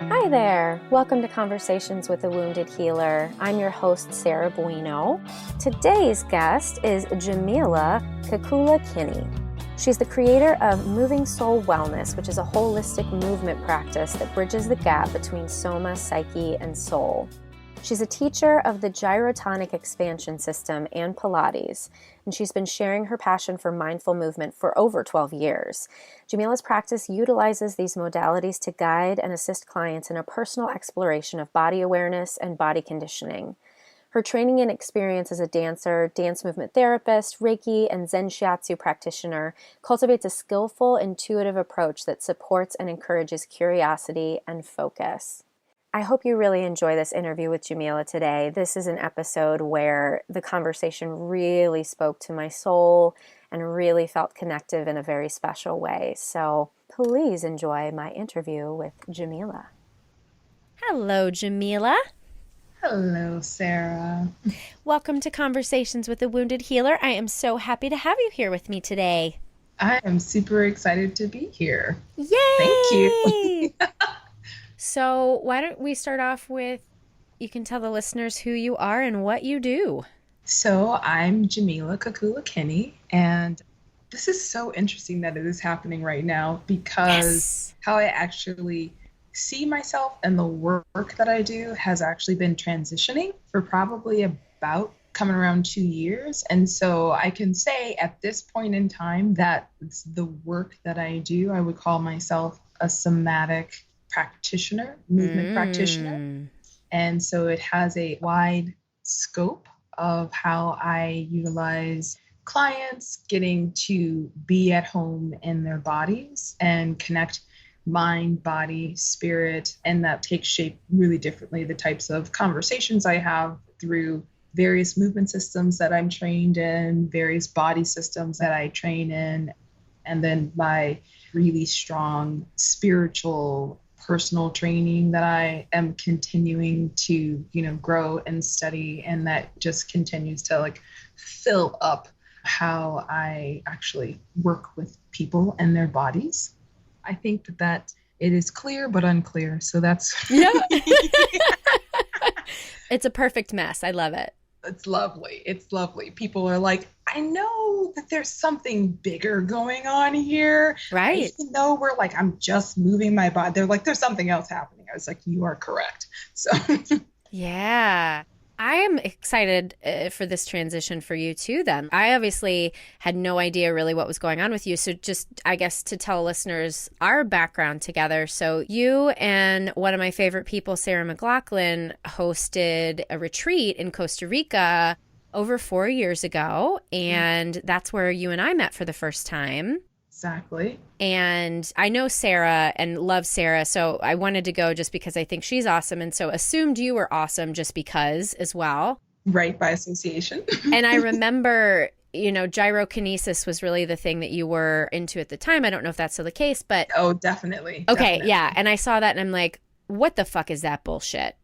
Hi there. Welcome to Conversations with a Wounded Healer. I'm your host, Sarah Bueno. Today's guest is Jamila Kekulah Kinney. She's the creator of Moving Soul Wellness, which is a holistic movement practice that bridges the gap between soma, psyche, and soul. She's a teacher of the gyrotonic expansion system and Pilates, and she's been sharing her passion for mindful movement for over 12 years. Jamila's practice utilizes these modalities to guide and assist clients in a personal exploration of body awareness and body conditioning. Her training and experience as a dancer, dance movement therapist, Reiki and Zen Shiatsu practitioner cultivates a skillful, intuitive approach that supports and encourages curiosity and focus. I hope you really enjoy this interview with Jamila today. This is an episode where the conversation really spoke to my soul and really felt connective in a very special way. So please enjoy my interview with Jamila. Hello, Jamila. Hello, Sarah. Welcome to Conversations with a Wounded Healer. I am so happy to have you here with me today. I am super excited to be here. Yay! Thank you. So why don't we start off with, you can tell the listeners who you are and what you do. So I'm Jamila Kekulah Kinney, and this is so interesting that it is happening right now because how I actually see myself and the work that I do has actually been transitioning for probably about coming around 2 years. And so I can say at this point in time that it's the work that I do, I would call myself a somatic practitioner, movement practitioner. And so it has a wide scope of how I utilize clients getting to be at home in their bodies and connect mind, body, spirit, and that takes shape really differently. The types of conversations I have through various movement systems that I'm trained in, various body systems that I train in, and then my really strong spiritual personal training that I am continuing to, grow and study, and that just continues to fill up how I actually work with people and their bodies. I think that it is clear but unclear. So that's It's a perfect mess. I love it. It's lovely. It's lovely. People are like, I know that there's something bigger going on here. Right. Even though we're like, I'm just moving my body. They're like, there's something else happening. I was like, you are correct. So yeah. I am excited for this transition for you too then. I obviously had no idea really what was going on with you. So just, I guess, to tell listeners our background together. So you and one of my favorite people, Sarah McLaughlin, hosted a retreat in Costa Rica over 4 years ago. And that's where you and I met for the first time. Exactly. And I know Sarah and love Sarah, so I wanted to go just because I think she's awesome, and so assumed you were awesome just because as well. Right, by association. And I remember, gyrokinesis was really the thing that you were into at the time. I don't know if that's still the case, but... Oh, definitely. Okay, definitely. Yeah. And I saw that and I'm like, what the fuck is that bullshit?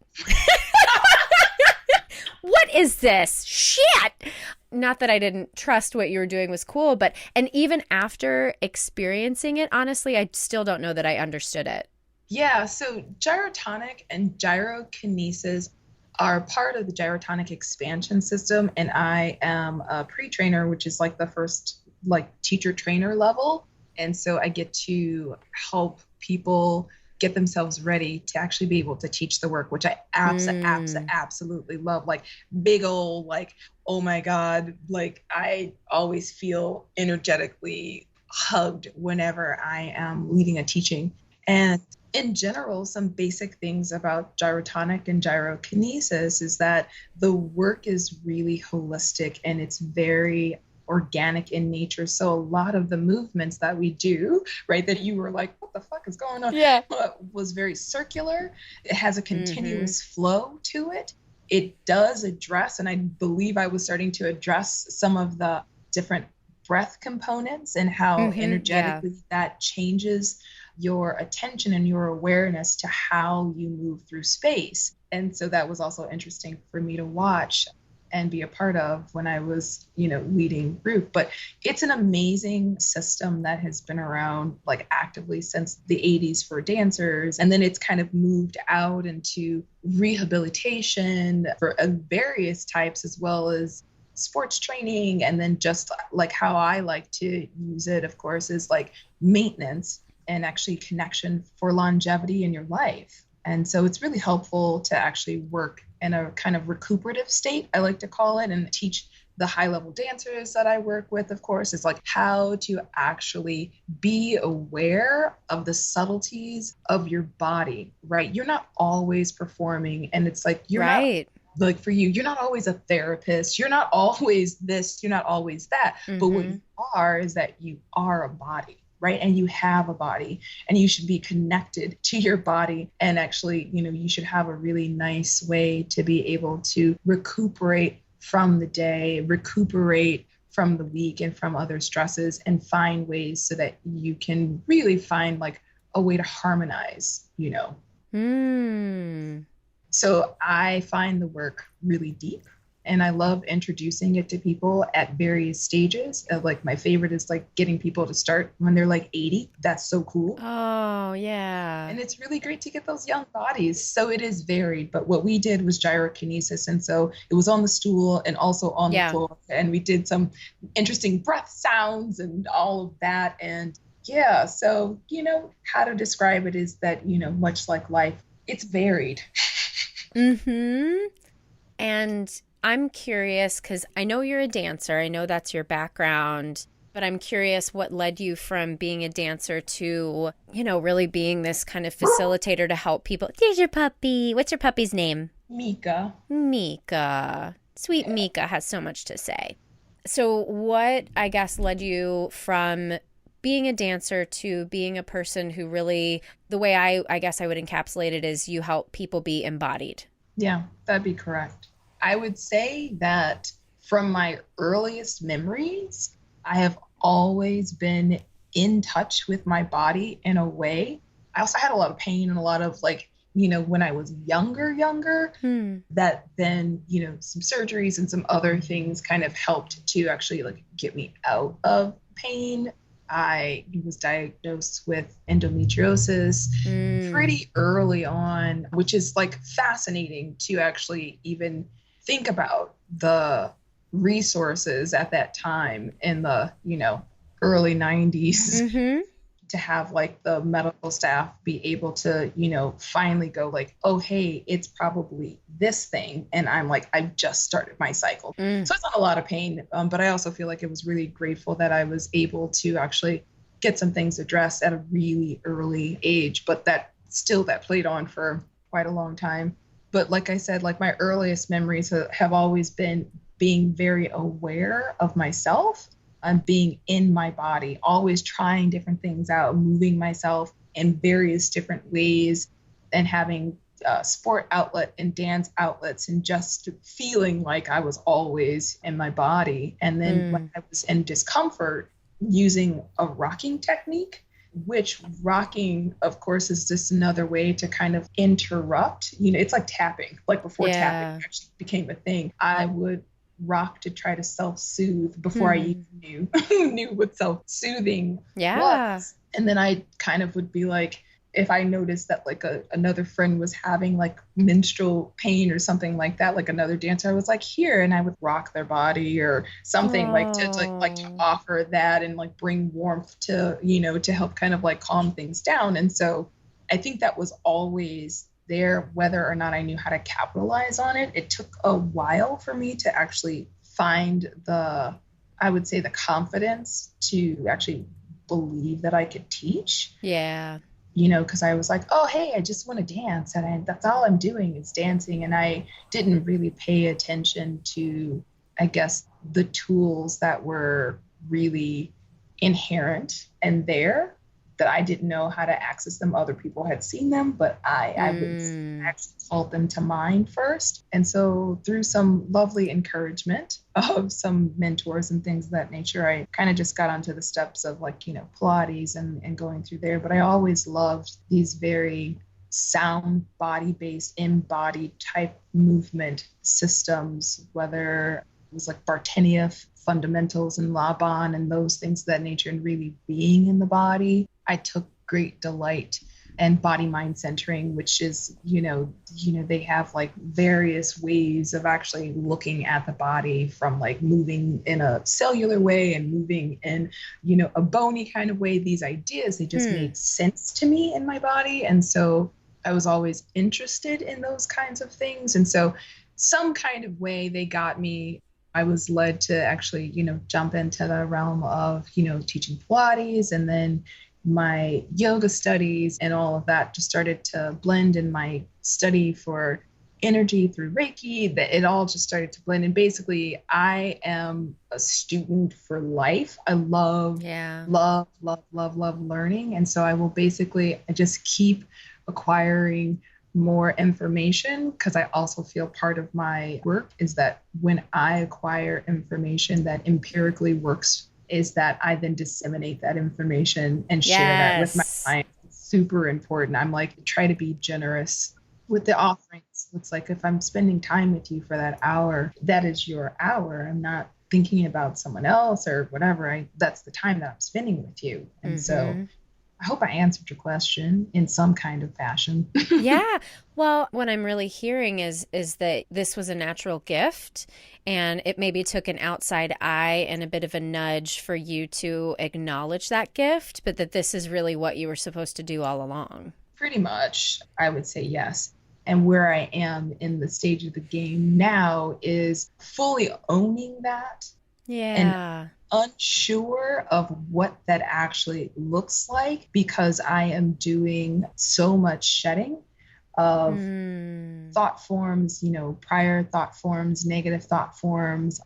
What is this? Shit! Not that I didn't trust what you were doing was cool, and even after experiencing it, honestly, I still don't know that I understood it. Yeah, so gyrotonic and gyrokinesis are part of the gyrotonic expansion system, and I am a pre-trainer, which is like the first teacher trainer level. And so I get to help people get themselves ready to actually be able to teach the work, which I absolutely love. Big old, oh my God, I always feel energetically hugged whenever I am leading a teaching. And in general, some basic things about gyrotonic and gyrokinesis is that the work is really holistic and it's very organic in nature. So a lot of the movements that we do, right, that you were like, what the fuck is going on? Yeah. Was very circular. It has a continuous flow to it. It does address, and I believe I was starting to address some of the different breath components and how energetically that changes your attention and your awareness to how you move through space. And so that was also interesting for me to watch. and be a part of when I was, leading group. But it's an amazing system that has been around like actively since the 80s for dancers. And then it's kind of moved out into rehabilitation for various types, as well as sports training. And then just like how I like to use it, of course, is like maintenance and actually connection for longevity in your life. And so it's really helpful to actually work in a kind of recuperative state, I like to call it, and teach the high level dancers that I work with, of course, is like how to actually be aware of the subtleties of your body, right? You're not always performing, and it's like, you're right. not like, for you, you're not always a therapist. You're not always this, you're not always that. But what you are is that you are a body, right? And you have a body, and you should be connected to your body. And actually, you should have a really nice way to be able to recuperate from the day, recuperate from the week and from other stresses, and find ways so that you can really find like a way to harmonize, So I find the work really deep, and I love introducing it to people at various stages. Like my favorite is like getting people to start when they're like 80. That's so cool. Oh, yeah. And it's really great to get those young bodies. So it is varied. But what we did was gyrokinesis. And so it was on the stool and also on the floor. And we did some interesting breath sounds and all of that. And yeah, so, how to describe it is that, much like life, it's varied. And I'm curious, because I know you're a dancer. I know that's your background, but I'm curious what led you from being a dancer to, really being this kind of facilitator to help people. There's your puppy. What's your puppy's name? Mika. Sweet Mika has so much to say. So what, I guess, led you from being a dancer to being a person who really, the way I guess I would encapsulate it is you help people be embodied? Yeah, that'd be correct. I would say that from my earliest memories, I have always been in touch with my body in a way. I also had a lot of pain and a lot of like, when I was younger, that then, some surgeries and some other things kind of helped to actually like get me out of pain. I was diagnosed with endometriosis pretty early on, which is like fascinating to actually even think about the resources at that time in the, early 90s to have like the medical staff be able to, finally go like, oh, hey, it's probably this thing. And I'm like, I've just started my cycle. So it's not a lot of pain. But I also feel like it was really grateful that I was able to actually get some things addressed at a really early age, but that played on for quite a long time. But like I said, like my earliest memories have always been being very aware of myself and being in my body, always trying different things out, moving myself in various different ways, and having sport outlet and dance outlets, and just feeling like I was always in my body. And then when I was in discomfort, using a rocking technique, which rocking, of course, is just another way to kind of interrupt. It's like tapping, like before tapping actually became a thing. I would rock to try to self-soothe before I even knew what self-soothing was. And then I kind of would be like, if I noticed that like another friend was having like menstrual pain or something like that, like another dancer, I was like, here, and I would rock their body or something like to offer that and like bring warmth to, to help kind of like calm things down. And so I think that was always there, whether or not I knew how to capitalize on it. It took a while for me to actually find the confidence to actually believe that I could teach. Yeah. Because I was like, oh, hey, I just want to dance. And that's all I'm doing is dancing. And I didn't really pay attention to, I guess, the tools that were really inherent and there, that I didn't know how to access them. Other people had seen them, but I would actually called them to mind first. And so through some lovely encouragement of some mentors and things of that nature, I kind of just got onto the steps of like, Pilates and going through there. But I always loved these very sound body-based, embodied type movement systems, whether it was like Bartenia fundamentals and Laban and those things of that nature, and really being in the body. I took great delight. And body mind centering, which is, they have like various ways of actually looking at the body, from like moving in a cellular way and moving in, a bony kind of way. These ideas, they just made sense to me in my body. And so I was always interested in those kinds of things. And so some kind of way they got me. I was led to actually, jump into the realm of, teaching Pilates, and then my yoga studies and all of that just started to blend in my study for energy through Reiki. That it all just started to blend. And basically, I am a student for life. I love learning. And so I just keep acquiring more information, because I also feel part of my work is that when I acquire information that empirically works, is that I then disseminate that information and share that with my clients. It's super important. I'm like, try to be generous with the offerings. It's like, if I'm spending time with you for that hour, that is your hour. I'm not thinking about someone else or whatever. That's the time that I'm spending with you. And so I hope I answered your question in some kind of fashion. Yeah. Well, what I'm really hearing is that this was a natural gift, and it maybe took an outside eye and a bit of a nudge for you to acknowledge that gift, but that this is really what you were supposed to do all along. Pretty much, I would say yes. And where I am in the stage of the game now is fully owning that. Yeah. And unsure of what that actually looks like, because I am doing so much shedding of thought forms, prior thought forms, negative thought forms,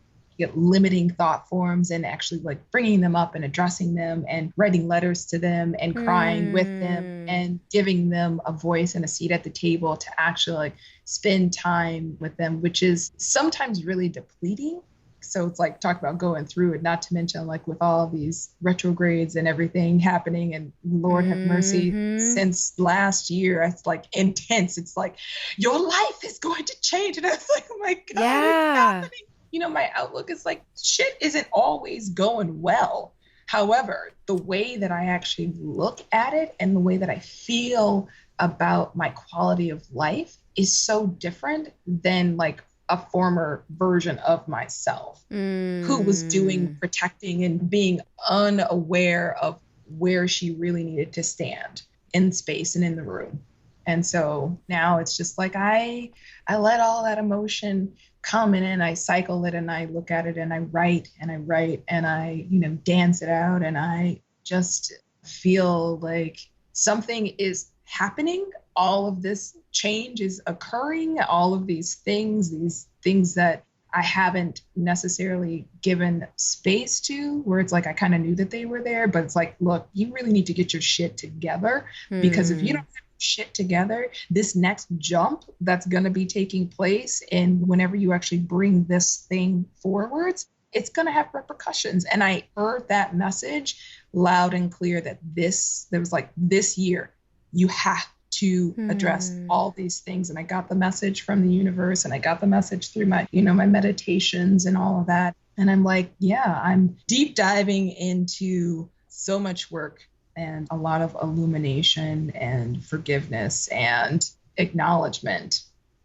limiting thought forms, and actually like bringing them up and addressing them and writing letters to them and crying with them and giving them a voice and a seat at the table to actually like spend time with them, which is sometimes really depleting. So it's like, talk about going through it, not to mention like with all of these retrogrades and everything happening, and Lord have mercy, since last year, it's like intense. It's like, your life is going to change. And I was like, oh my God, it's happening. My outlook is like, shit isn't always going well. However, the way that I actually look at it and the way that I feel about my quality of life is so different than like a former version of myself who was doing protecting and being unaware of where she really needed to stand in space and in the room. And so now it's just like I let all that emotion come in, and I cycle it, and I look at it, and I write and I dance it out, and I just feel like something is happening. All of this change is occurring, all of these things that I haven't necessarily given space to, where it's like, I kind of knew that they were there, but it's like, look, you really need to get your shit together, because if you don't have your shit together, this next jump that's going to be taking place, and whenever you actually bring this thing forwards, it's going to have repercussions. And I heard that message loud and clear, that there was like, this year, you have to address all these things. And I got the message from the universe, and I got the message through my, my meditations and all of that. And I'm like, yeah, I'm deep diving into so much work and a lot of illumination and forgiveness and acknowledgement,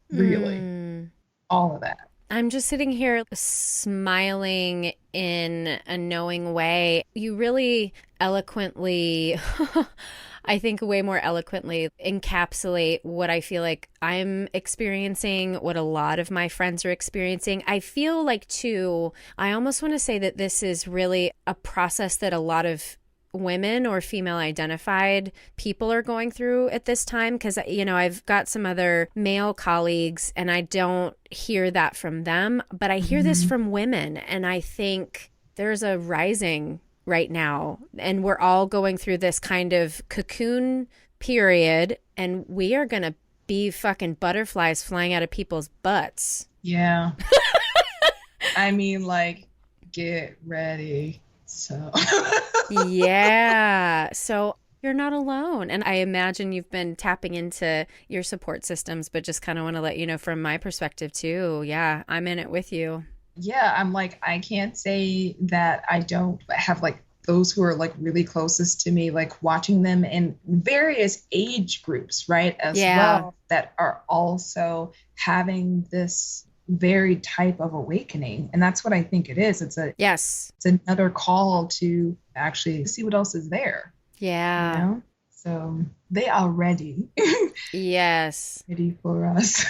really, all of that. I'm just sitting here smiling in a knowing way. You really eloquently, I think way more eloquently, encapsulate what I feel like I'm experiencing, what a lot of my friends are experiencing. I feel like, too, I almost want to say that this is really a process that a lot of women or female identified people are going through at this time, because I've got some other male colleagues and I don't hear that from them, but I hear this from women, and I think there's a rising right now, and we're all going through this kind of cocoon period, and we are gonna be fucking butterflies flying out of people's butts. Yeah. I mean, like, get ready. So yeah. So You're not alone. And I imagine you've been tapping into your support systems, but just kind of want to let you know from my perspective too. Yeah, I'm in it with you. Yeah, I'm like, I can't say that I don't have like those who are like really closest to me, like watching them in various age groups, right? As well, that are also having this very type of awakening. And that's what I think it is. It's another call to actually see what else is there. Yeah. You know? So they are ready. Yes. Ready for us.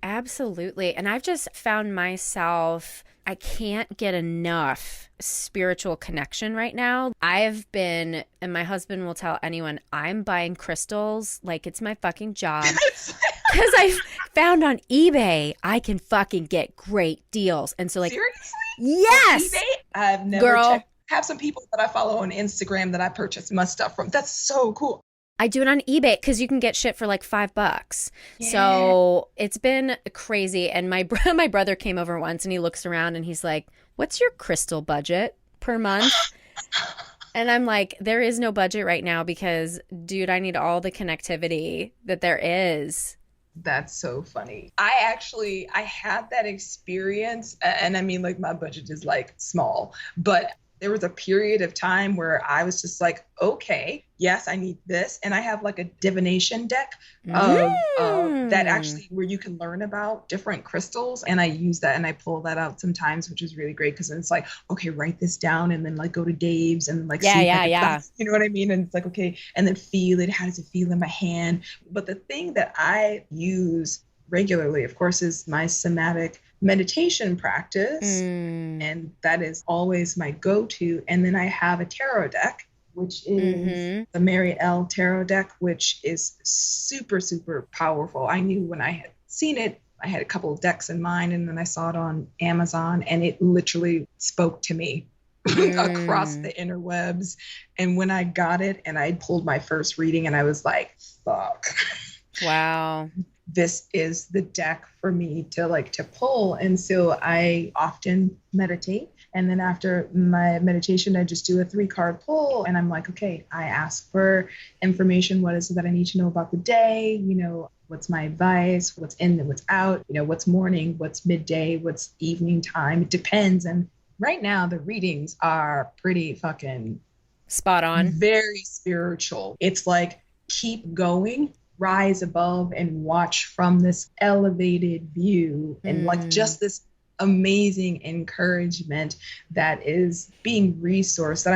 Absolutely. And I've just found myself, I can't get enough spiritual connection right now. I've been, and my husband will tell anyone, I'm buying crystals like it's my fucking job. Because I found on eBay, I can fucking get great deals. And so like, seriously? Yes. On eBay? I've never checked. I have some people that I follow on Instagram that I purchase my stuff from. That's so cool. I do it on eBay because you can get shit for like $5. Yeah. So it's been crazy. And my brother came over once and he looks around and he's like, what's your crystal budget per month? And I'm like, there is no budget right now because, dude, I need all the connectivity that there is. That's so funny. I had that experience. And I mean, like, my budget is like small, but there was a period of time where I was just like, okay, yes, I need this. And I have like a divination deck of that actually where you can learn about different crystals. And I use that and I pull that out sometimes, which is really great because it's like, okay, write this down and then like go to Dave's and like, yeah. You know what I mean? And it's like, okay, and then feel it. How does it feel in my hand? But the thing that I use regularly, of course, is my somatic meditation practice. And that is always my go-to. And then I have a tarot deck, which is the Mary L. tarot deck, which is super, super powerful. I knew when I had seen it, I had a couple of decks in mind, and then I saw it on Amazon, and it literally spoke to me across the interwebs. And when I got it and I pulled my first reading, and I was like, fuck. Wow. This is the deck for me to pull. And so I often meditate. And then after my meditation, I just do a 3-card pull. And I'm like, okay, I ask for information. What is it that I need to know about the day? You know, what's my advice? What's in and what's out? You know, what's morning? What's midday? What's evening time? It depends. And right now the readings are pretty fucking spot on. Very spiritual. It's like, keep going. Rise above and watch from this elevated view and like just this amazing encouragement that is being resourced, that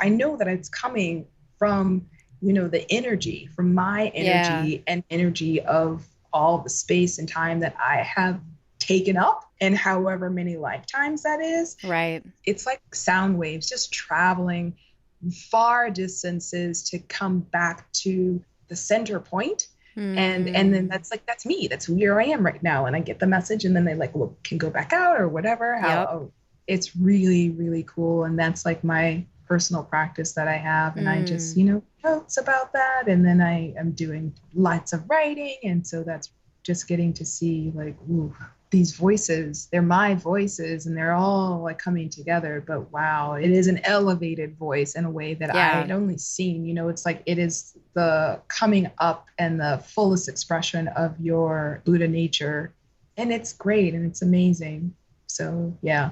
I know that it's coming from, you know, the energy, from my energy and energy of all the space and time that I have taken up, and however many lifetimes that is. Right. It's like sound waves just traveling far distances to come back to the center point. And then that's me. That's where I am right now. And I get the message and then they like, well, can go back out or whatever. It's really, really cool. And that's like my personal practice that I have. And I just, you know, notes about that. And then I am doing lots of writing. And so that's just getting to see like, ooh, these voices, they're my voices and they're all like coming together. But wow, it is an elevated voice in a way that I had only seen, you know, it's like it is the coming up and the fullest expression of your Buddha nature. And it's great and it's amazing. So yeah.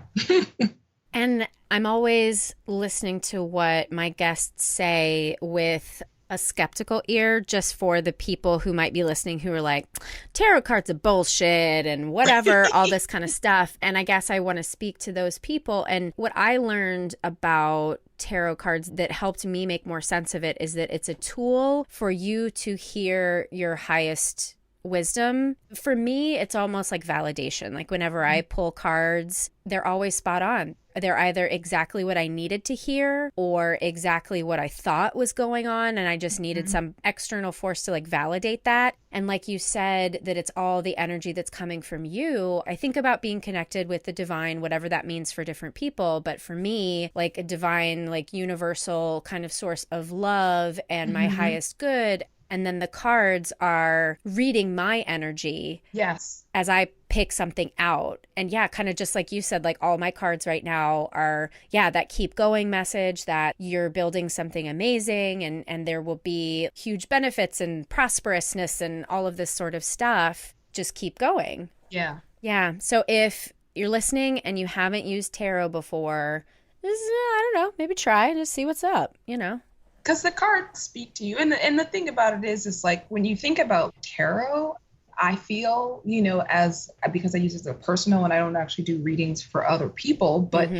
And I'm always listening to what my guests say with a skeptical ear, just for the people who might be listening who are like, tarot cards are bullshit and whatever, all this kind of stuff. And I guess I want to speak to those people. And what I learned about tarot cards that helped me make more sense of it is that it's a tool for you to hear your highest wisdom. For me, it's almost like validation. Like whenever I pull cards, they're always spot on. They're either exactly what I needed to hear or exactly what I thought was going on. And I just needed some external force to like validate that. And like you said, that it's all the energy that's coming from you. I think about being connected with the divine, whatever that means for different people. But for me, like a divine, like universal kind of source of love and my highest good, And then the cards are reading my energy. Yes. As I pick something out. And yeah, kind of just like you said, like all my cards right now are, that keep going message, that you're building something amazing and there will be huge benefits and prosperousness and all of this sort of stuff. Just keep going. Yeah. Yeah. So if you're listening and you haven't used tarot before, just, I don't know, maybe try and just see what's up, Because the cards speak to you. And the thing about it is like when you think about tarot, I feel, because I use it as a personal and I don't actually do readings for other people, but,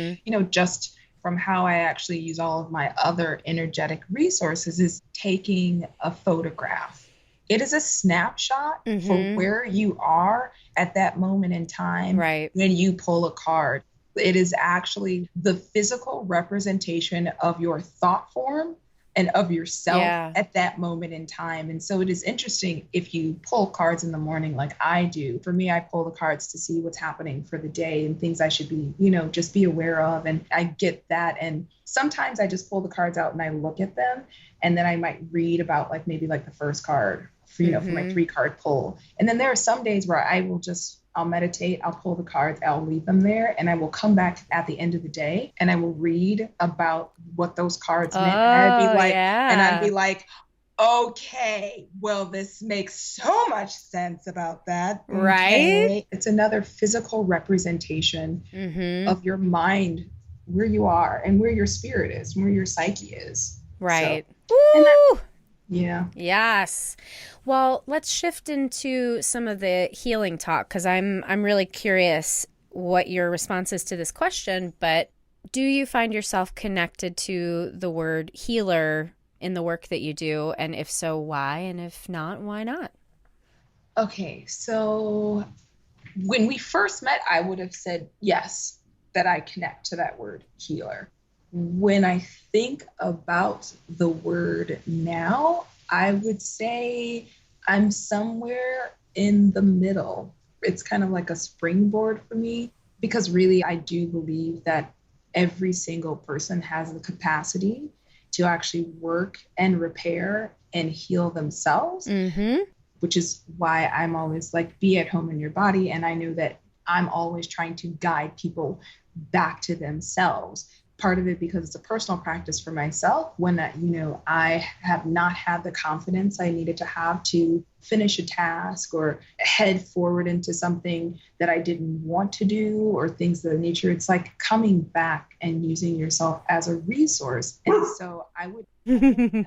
just from how I actually use all of my other energetic resources is taking a photograph. It is a snapshot for where you are at that moment in time when you pull a card. It is actually the physical representation of your thought form and of yourself at that moment in time. And so it is interesting if you pull cards in the morning like I do. For me, I pull the cards to see what's happening for the day and things I should be, just be aware of. And I get that. And sometimes I just pull the cards out and I look at them and then I might read about maybe the first card, for my 3-card pull. And then there are some days where I'll meditate, I'll pull the cards, I'll leave them there, and I will come back at the end of the day and I will read about what those cards meant. And I'd be like, okay, well, this makes so much sense about that. Right. Okay. It's another physical representation of your mind, where you are and where your spirit is, where your psyche is. Right. So, yeah. Yes. Well, let's shift into some of the healing talk because I'm really curious what your response is to this question. But do you find yourself connected to the word healer in the work that you do? And if so, why? And if not, why not? Okay. So when we first met, I would have said yes, that I connect to that word healer. When I think about the word now, I would say I'm somewhere in the middle. It's kind of like a springboard for me because really I do believe that every single person has the capacity to actually work and repair and heal themselves, which is why I'm always be at home in your body. And I know that I'm always trying to guide people back to themselves. Part of it because it's a personal practice for myself when I have not had the confidence I needed to have to finish a task or head forward into something that I didn't want to do or things of the nature. It's like coming back and using yourself as a resource. And so I would not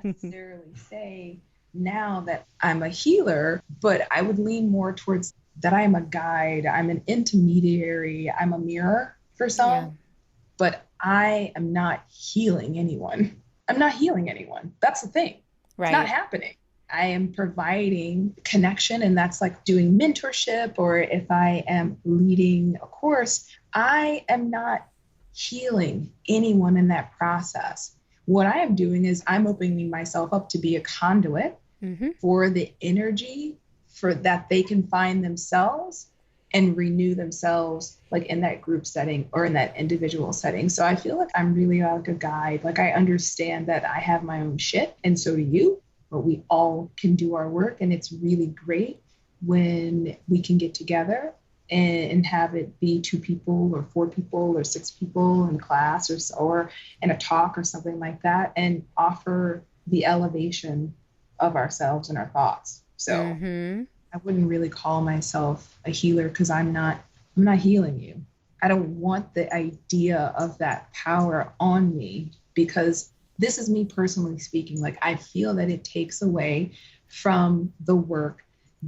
necessarily say now that I'm a healer, but I would lean more towards that I'm a guide, I'm an intermediary, I'm a mirror for some, but I am not healing anyone. I'm not healing anyone. That's the thing. Right. It's not happening. I am providing connection, and that's like doing mentorship, or if I am leading a course, I am not healing anyone in that process. What I am doing is I'm opening myself up to be a conduit for the energy for that they can find themselves and renew themselves in that group setting or in that individual setting. So I feel like I'm really like a guide. I understand that I have my own shit and so do you, but we all can do our work. And it's really great when we can get together and have it be 2 people or 4 people or 6 people in class or in a talk or something like that and offer the elevation of ourselves and our thoughts. So I wouldn't really call myself a healer because I'm not healing you. I don't want the idea of that power on me because this is me personally speaking. I feel that it takes away from the work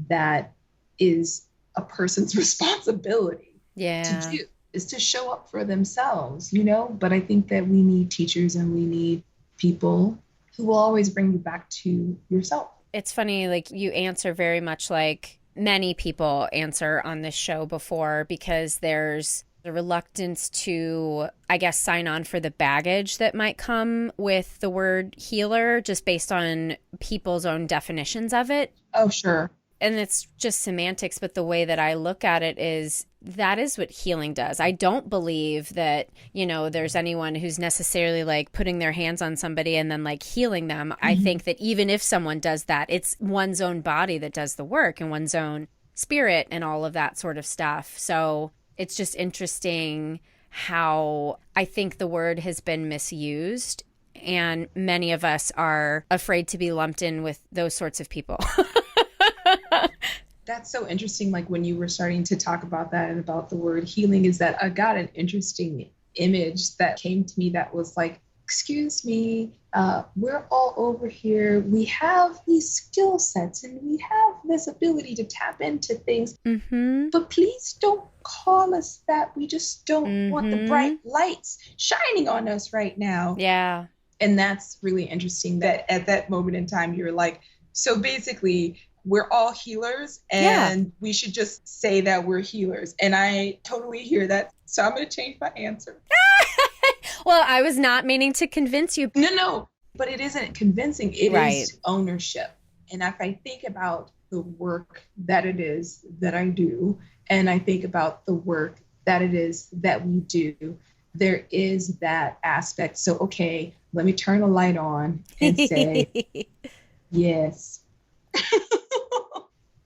that is a person's responsibility to do, is to show up for themselves, but I think that we need teachers and we need people who will always bring you back to yourself. It's funny, you answer very much like many people answer on this show before because there's the reluctance to, I guess, sign on for the baggage that might come with the word healer just based on people's own definitions of it. Oh, sure. And it's just semantics, but the way that I look at it is that is what healing does. I don't believe that, there's anyone who's necessarily like putting their hands on somebody and then like healing them. Mm-hmm. I think that even if someone does that, it's one's own body that does the work and one's own spirit and all of that sort of stuff. So it's just interesting how I think the word has been misused, and many of us are afraid to be lumped in with those sorts of people. That's so interesting. Like when you were starting to talk about that and about the word healing, is that I got an interesting image that came to me that was like, excuse me, we're all over here. We have these skill sets and we have this ability to tap into things, but please don't call us that. We just don't want the bright lights shining on us right now. Yeah. And that's really interesting that at that moment in time, you're like, so basically, we're all healers and we should just say that we're healers. And I totally hear that. So I'm going to change my answer. Well, I was not meaning to convince you. No, but it isn't convincing. It is ownership. And if I think about the work that it is that I do, and I think about the work that it is that we do, there is that aspect. So, okay, let me turn a light on and say, yes.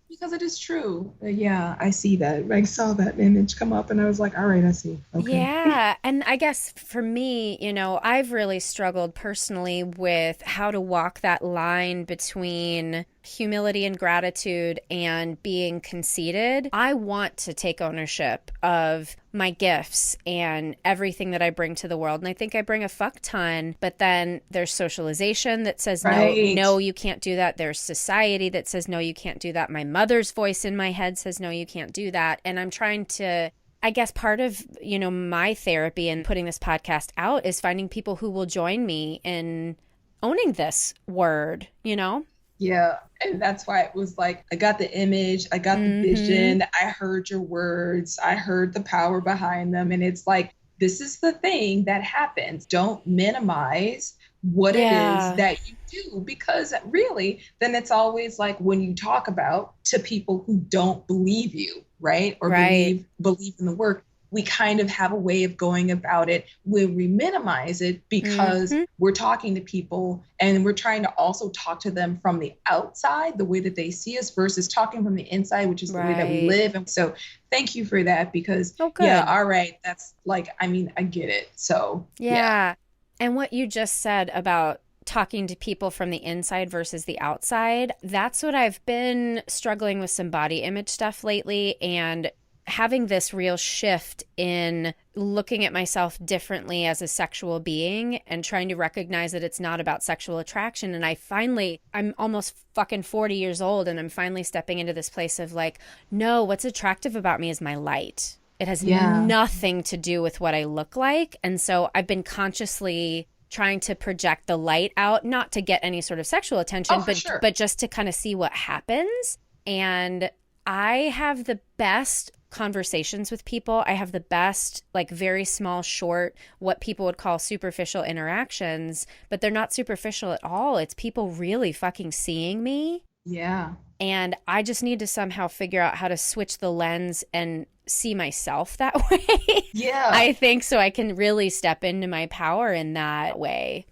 Because it is true. Yeah, I see that. I saw that image come up and I was like, all right, I see. Okay. Yeah. And I guess for me, I've really struggled personally with how to walk that line between humility and gratitude and being conceited. I want to take ownership of my gifts and everything that I bring to the world. And I think I bring a fuck ton, but then there's socialization that says, no, you can't do that. There's society that says, no, you can't do that. My mother's voice in my head says, no, you can't do that. And I'm trying to, I guess part of, my therapy and putting this podcast out is finding people who will join me in owning this word, Yeah. And that's why it was like, I got the image, I got the vision, I heard your words, I heard the power behind them. And it's like, this is the thing that happens. Don't minimize what it is that you do, because really, then it's always like when you talk about to people who don't believe you, right? Or believe in the work. We kind of have a way of going about it where we minimize it because we're talking to people and we're trying to also talk to them from the outside, the way that they see us, versus talking from the inside, which is the way that we live. And so thank you for that, because all right. That's like, I get it. So yeah. And what you just said about talking to people from the inside versus the outside, that's what I've been struggling with some body image stuff lately, and having this real shift in looking at myself differently as a sexual being and trying to recognize that it's not about sexual attraction. And I'm almost fucking 40 years old, and I'm finally stepping into this place of like, no, what's attractive about me is my light. It has nothing to do with what I look like. And so I've been consciously trying to project the light out, not to get any sort of sexual attention, but just to kind of see what happens. And I have the best conversations with people. I have the best, like very small, short, what people would call superficial interactions, but they're not superficial at all. It's people really fucking seeing me. Yeah. And I just need to somehow figure out how to switch the lens and see myself that way. Yeah. I think so I can really step into my power in that way.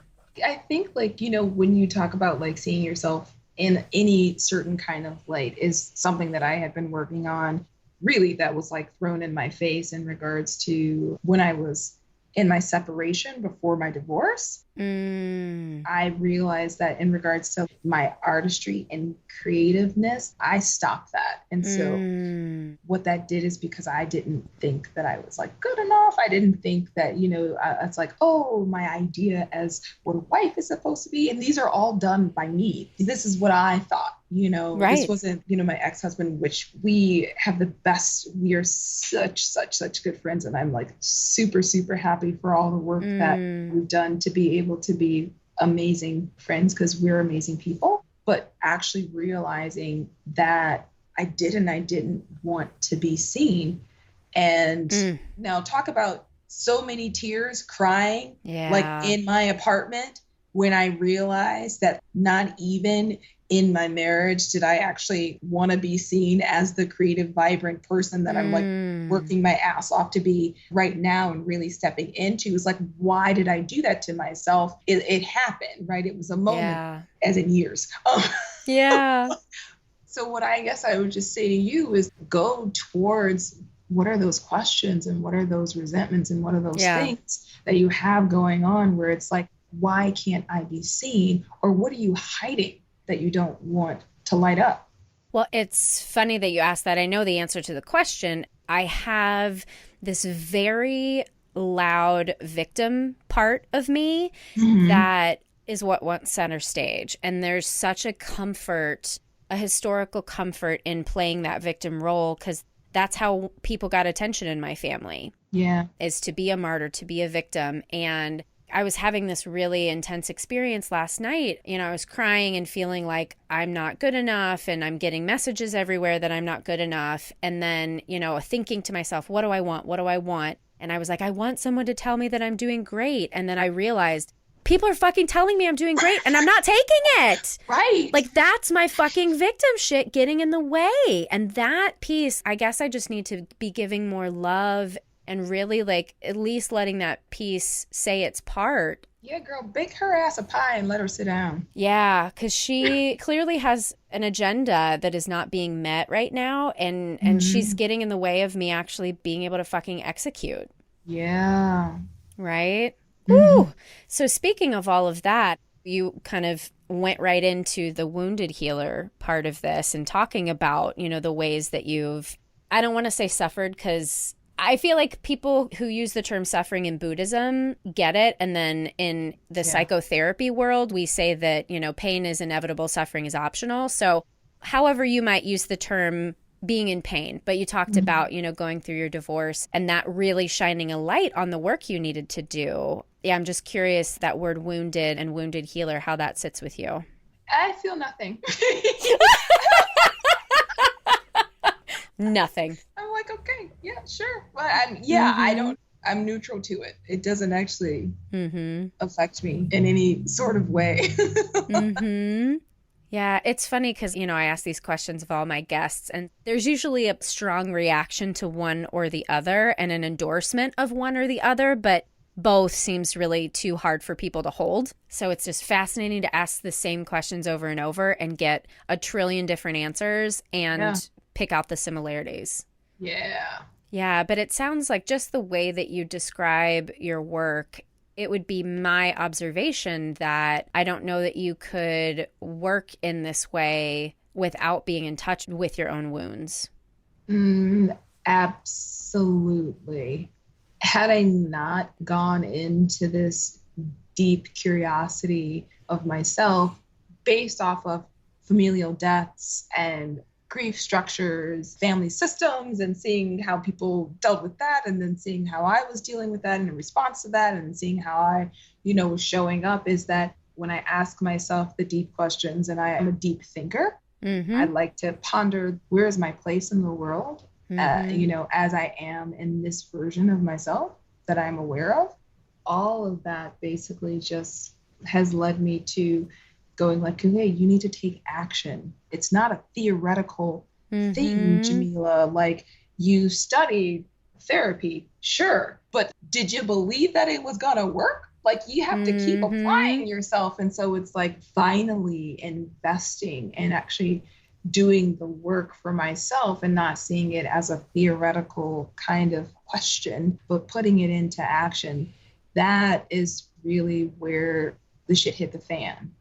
I think like, when you talk about like seeing yourself in any certain kind of light is something that I had been working on. Really, that was like thrown in my face in regards to when I was in my separation before my divorce. I realized that in regards to my artistry and creativeness, I stopped that. And so what that did is, because I didn't think that I was like good enough. I didn't think that, it's like, oh, my idea as what a wife is supposed to be. And these are all done by me. This is what I thought. This wasn't, my ex-husband, which we have the best, we are such good friends. And I'm like super, super happy for all the work that we've done to be able to be amazing friends, because we're amazing people. But actually realizing that I didn't want to be seen. And now talk about so many tears crying, like in my apartment, when I realized that not even in my marriage did I actually want to be seen as the creative, vibrant person that I'm like working my ass off to be right now and really stepping into. Is like, why did I do that to myself? It happened, right? It was a moment, as in years. Yeah. So what I guess I would just say to you is go towards what are those questions and what are those resentments and what are those things that you have going on where it's like, why can't I be seen? Or what are you hiding that you don't want to light up? Well, it's funny that you asked that. I know the answer to the question. I have this very loud victim part of me that is what wants center stage. And there's such a comfort, a historical comfort in playing that victim role, because that's how people got attention in my family. Yeah. Is to be a martyr, to be a victim. And I was having this really intense experience last night. You know, I was crying and feeling like I'm not good enough, and I'm getting messages everywhere that I'm not good enough. And then, you know, thinking to myself, what do I want? What do I want? And I was like, I want someone to tell me that I'm doing great. And then I realized people are fucking telling me I'm doing great and I'm not taking it. Right. Like, that's my fucking victim shit getting in the way. And that piece, I guess I just need to be giving more love and really, like, at least letting that piece say its part. Yeah, girl, bake her ass a pie and let her sit down. Yeah, because she clearly has an agenda that is not being met right now. And she's getting in the way of me actually being able to fucking execute. Yeah. Right? Woo! So speaking of all of that, you kind of went right into the wounded healer part of this and talking about, you know, the ways that you've, I don't want to say suffered, because I feel like people who use the term suffering in Buddhism get it. And then in the psychotherapy world, we say that, you know, pain is inevitable, suffering is optional. So however you might use the term being in pain, but you talked about, you know, going through your divorce and that really shining a light on the work you needed to do. Yeah, I'm just curious, that word wounded and wounded healer, how that sits with you. I feel nothing. Nothing. I'm like, okay, yeah, sure. But I'm neutral to it. It doesn't actually affect me in any sort of way. Yeah, it's funny because, you know, I ask these questions of all my guests, and there's usually a strong reaction to one or the other and an endorsement of one or the other, but both seems really too hard for people to hold. So it's just fascinating to ask the same questions over and over and get a trillion different answers and pick out the similarities. Yeah. Yeah, but it sounds like just the way that you describe your work, it would be my observation that I don't know that you could work in this way without being in touch with your own wounds. Absolutely. Had I not gone into this deep curiosity of myself based off of familial deaths and grief structures, family systems, and seeing how people dealt with that, and then seeing how I was dealing with that in response to that, and seeing how I, you know, was showing up, is that when I ask myself the deep questions, and I am a deep thinker, I like to ponder, where is my place in the world, you know, as I am in this version of myself that I'm aware of. All of that basically just has led me to going like, okay, you need to take action. It's not a theoretical thing, Jamila. Like, you studied therapy, sure, but did you believe that it was gonna work? Like, you have to keep applying yourself. And so it's like finally investing and actually doing the work for myself and not seeing it as a theoretical kind of question, but putting it into action. That is really where the shit hit the fan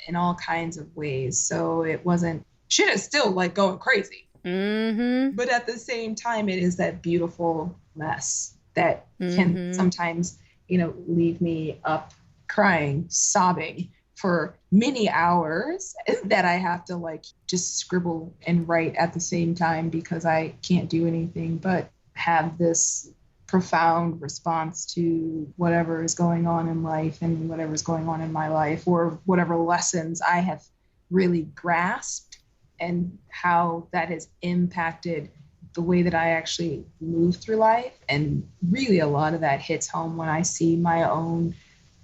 in all kinds of ways. So it wasn't, shit is still like going crazy. But at the same time, it is that beautiful mess that can sometimes, you know, leave me up crying, sobbing for many hours that I have to like just scribble and write at the same time, because I can't do anything but have this profound response to whatever is going on in life and whatever is going on in my life, or whatever lessons I have really grasped and how that has impacted the way that I actually move through life. And really a lot of that hits home when I see my own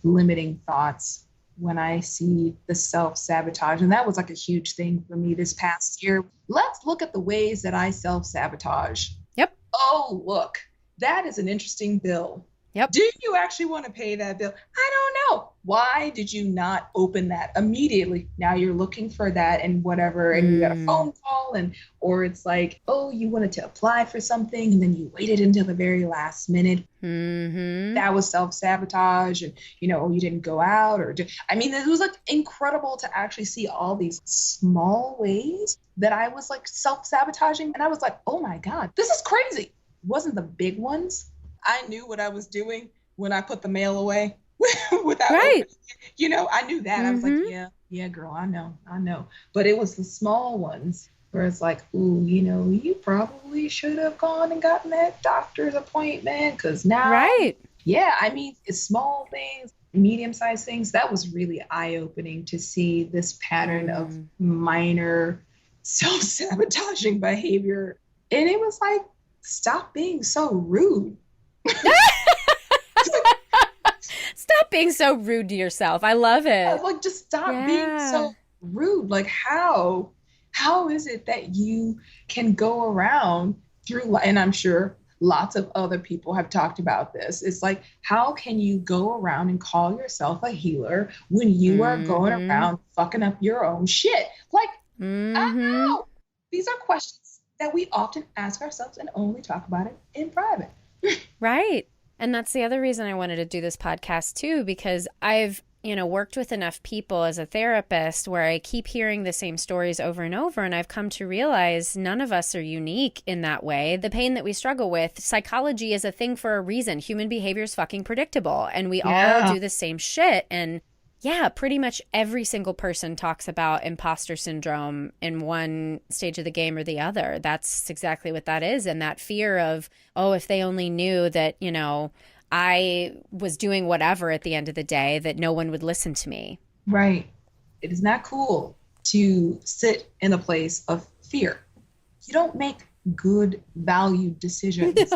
limiting thoughts when I see the self-sabotage. And that was like a huge thing for me this past year. Let's look at the ways that I self-sabotage. Yep. Oh, look, that is an interesting bill. Yep. Do you actually want to pay that bill? I don't know. Why did you not open that immediately? Now you're looking for that and whatever, and you got a phone call, or it's like, oh, you wanted to apply for something and then you waited until the very last minute. That was self-sabotage, and oh, you didn't go out, I mean, it was like incredible to actually see all these small ways that I was like self-sabotaging, and I was like, oh my God, this is crazy. It wasn't the big ones. I knew what I was doing when I put the mail away without opening it. I knew that. I was like, yeah, girl, I know. But it was the small ones where it's like, ooh, you probably should have gone and gotten that doctor's appointment, because now, yeah, I mean, it's small things, medium-sized things. That was really eye-opening to see this pattern of minor self-sabotaging behavior. And it was like, stop being so rude. Stop being so rude to yourself. I love it. Like, just stop being so rude. Like, how is it that you can go around through, and I'm sure lots of other people have talked about this. It's like, how can you go around and call yourself a healer when you are going around fucking up your own shit? Like, I know. These are questions that we often ask ourselves and only talk about it in private. Right. And that's the other reason I wanted to do this podcast too, because I've, worked with enough people as a therapist where I keep hearing the same stories over and over. And I've come to realize none of us are unique in that way. The pain that we struggle with, psychology is a thing for a reason. Human behavior is fucking predictable, and we all do the same shit. And yeah, pretty much every single person talks about imposter syndrome in one stage of the game or the other. That's exactly what that is. And that fear of, oh, if they only knew that, I was doing whatever at the end of the day, that no one would listen to me. Right. It is not cool to sit in a place of fear. You don't make good, valued decisions.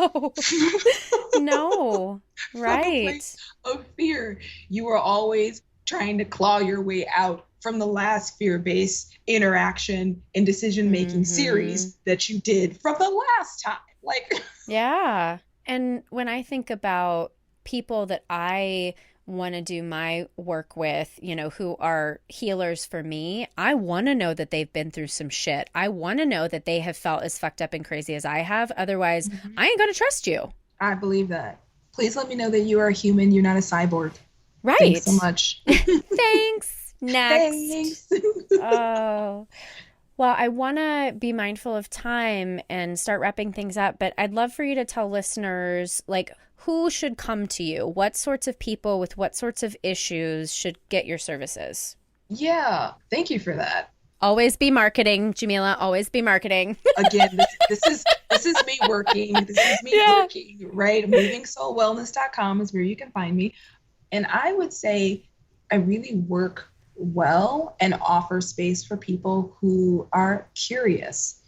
No. Right. From a place of fear. You are always trying to claw your way out from the last fear-based interaction and decision-making series that you did from the last time. Like, yeah. And when I think about people that I want to do my work with, who are healers for me, I want to know that they've been through some shit. I want to know that they have felt as fucked up and crazy as I have. Otherwise, I ain't going to trust you. I believe that. Please let me know that you are a human. You're not a cyborg. Right. Thanks so much. Thanks. Next. Thanks. Oh. Well, I want to be mindful of time and start wrapping things up, but I'd love for you to tell listeners, like, who should come to you? What sorts of people with what sorts of issues should get your services? Yeah, thank you for that. Always be marketing, Jamila. Always be marketing. Again, this is me working. This is me working, right? MovingSoulWellness.com is where you can find me. And I would say I really work well and offer space for people who are curious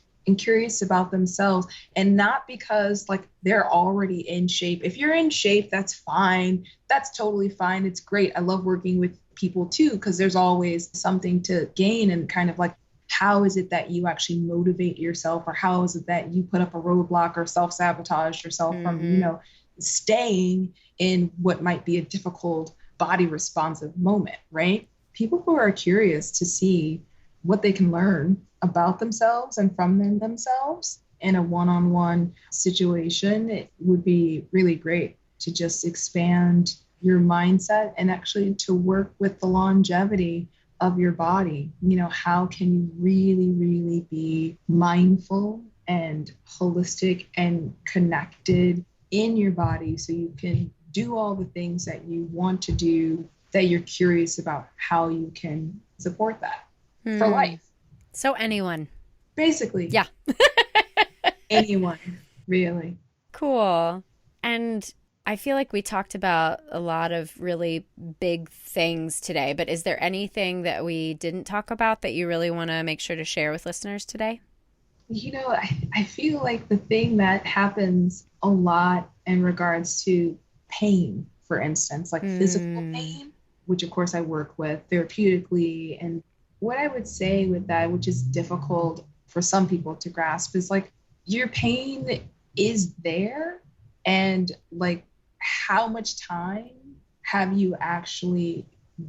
about themselves, and not because like they're already in shape. If you're in shape, that's fine. That's totally fine. It's great. I love working with people too, because there's always something to gain, and kind of like, how is it that you actually motivate yourself, or how is it that you put up a roadblock or self-sabotage yourself from, staying in what might be a difficult body responsive moment, right? People who are curious to see what they can learn about themselves and from themselves in a one-on-one situation, it would be really great to just expand your mindset and actually to work with the longevity of your body. How can you really, really be mindful and holistic and connected in your body so you can do all the things that you want to do, that you're curious about how you can support that for life. So anyone. Basically. Yeah. Anyone, really. Cool. And I feel like we talked about a lot of really big things today, but is there anything that we didn't talk about that you really want to make sure to share with listeners today? I feel like the thing that happens a lot in regards to pain, for instance, like physical pain, which of course I work with therapeutically. And what I would say with that, which is difficult for some people to grasp, is like your pain is there, and like how much time have you actually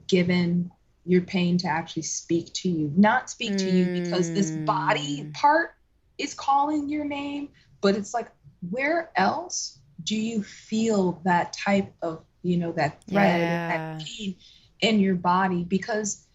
given your pain to actually speak to you? Not speak to you because this body part is calling your name, but it's like, where else do you feel that type of, that thread, that pain in your body? Because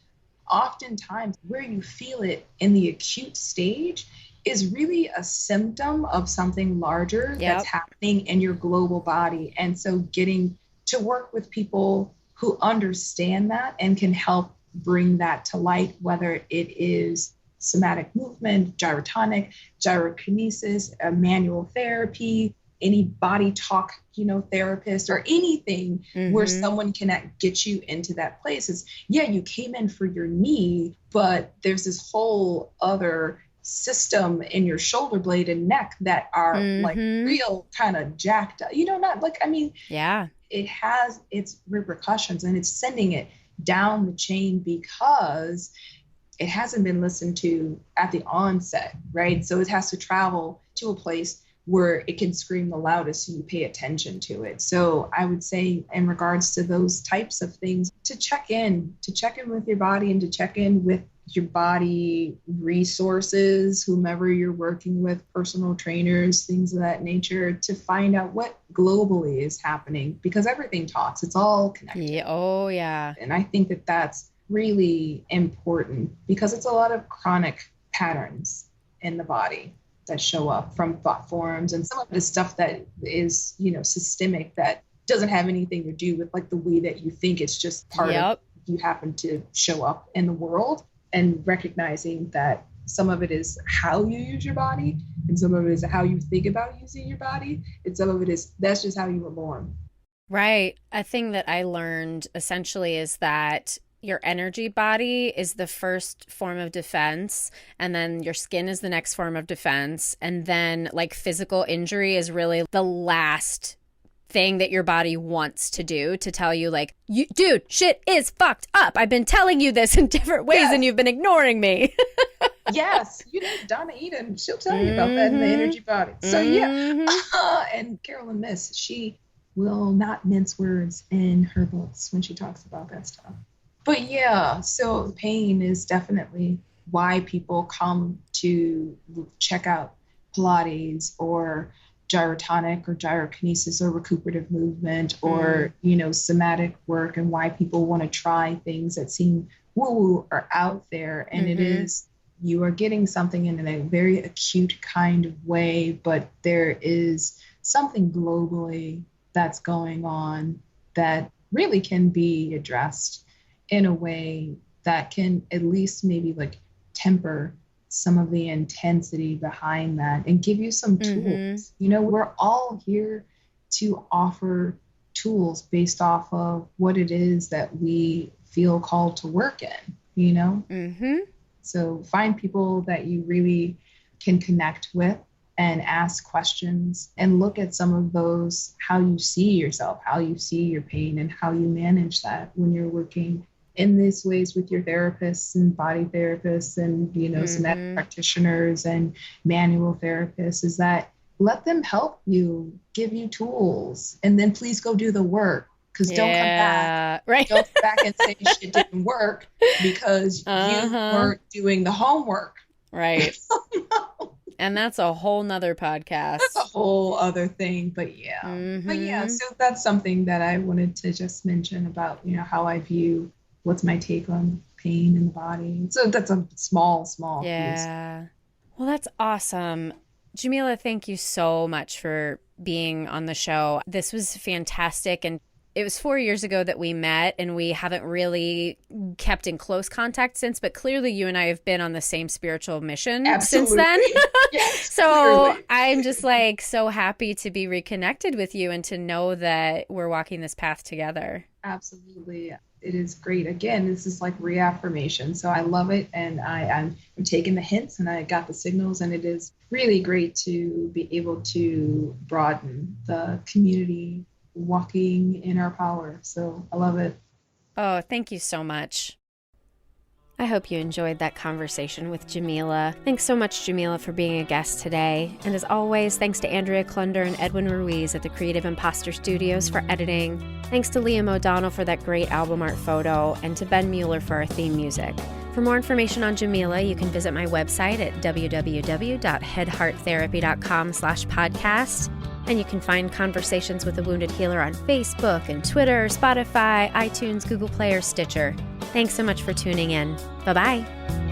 oftentimes where you feel it in the acute stage is really a symptom of something larger that's happening in your global body. And so getting to work with people who understand that and can help bring that to light, whether it is somatic movement, gyrotonic, gyrokinesis, manual therapy, any body talk, therapist, or anything where someone can get you into that place. Is, you came in for your knee, but there's this whole other system in your shoulder blade and neck that are like real kind of jacked up, not like, it has its repercussions, and it's sending it down the chain because it hasn't been listened to at the onset, right? So it has to travel to a place where it can scream the loudest so you pay attention to it. So I would say in regards to those types of things, to check in with your body and to check in with your body resources, whomever you're working with, personal trainers, things of that nature, to find out what globally is happening, because everything talks. It's all connected. Yeah. Oh, yeah. And I think that that's really important because it's a lot of chronic patterns in the body that show up from thought forms, and some of the stuff that is, systemic, that doesn't have anything to do with like the way that you think. It's just part of you happen to show up in the world, and recognizing that some of it is how you use your body, and some of it is how you think about using your body, and some of it is that's just how you were born. Right. A thing that I learned essentially is that your energy body is the first form of defense, and then your skin is the next form of defense, and then like physical injury is really the last thing that your body wants to do, to tell you like, dude, shit is fucked up. I've been telling you this in different ways and you've been ignoring me. Yes, Donna Eden, she'll tell you about that in the energy body. So and Carolyn Miss, she will not mince words in her books when she talks about that stuff. But so pain is definitely why people come to check out Pilates or gyrotonic or gyrokinesis or recuperative movement or, somatic work, and why people want to try things that seem woo-woo or out there. And it is, you are getting something in a very acute kind of way, but there is something globally that's going on that really can be addressed in a way that can at least maybe like temper some of the intensity behind that and give you some tools. We're all here to offer tools based off of what it is that we feel called to work in, So find people that you really can connect with and ask questions and look at some of those, how you see yourself, how you see your pain, and how you manage that when you're working in these ways with your therapists and body therapists and, somatic practitioners and manual therapists, is that let them help you, give you tools, and then please go do the work. Because don't come back. Right. Don't come back and say shit didn't work because you weren't doing the homework. Right. And that's a whole nother podcast. That's a whole other thing. But so that's something that I wanted to just mention about, how I view what's my take on pain in the body. So that's a small piece. Well, that's awesome. Jamila, thank you so much for being on the show. This was fantastic. And it was 4 years ago that we met, and we haven't really kept in close contact since, but clearly you and I have been on the same spiritual mission since then. Yes, so clearly. I'm just like so happy to be reconnected with you and to know that we're walking this path together. Absolutely. It is great. Again, this is like reaffirmation. So I love it. And I'm taking the hints and I got the signals, and it is really great to be able to broaden the community walking in our power. So I love it. Oh, thank you so much. I hope you enjoyed that conversation with Jamila. Thanks so much, Jamila, for being a guest today. And as always, thanks to Andrea Klunder and Edwin Ruiz at the Creative Imposter Studios for editing. Thanks to Liam O'Donnell for that great album art photo, and to Ben Mueller for our theme music. For more information on Jamila, you can visit my website at www.headhearttherapy.com/podcast. And you can find Conversations with a Wounded Healer on Facebook and Twitter, Spotify, iTunes, Google Play, or Stitcher. Thanks so much for tuning in. Bye-bye.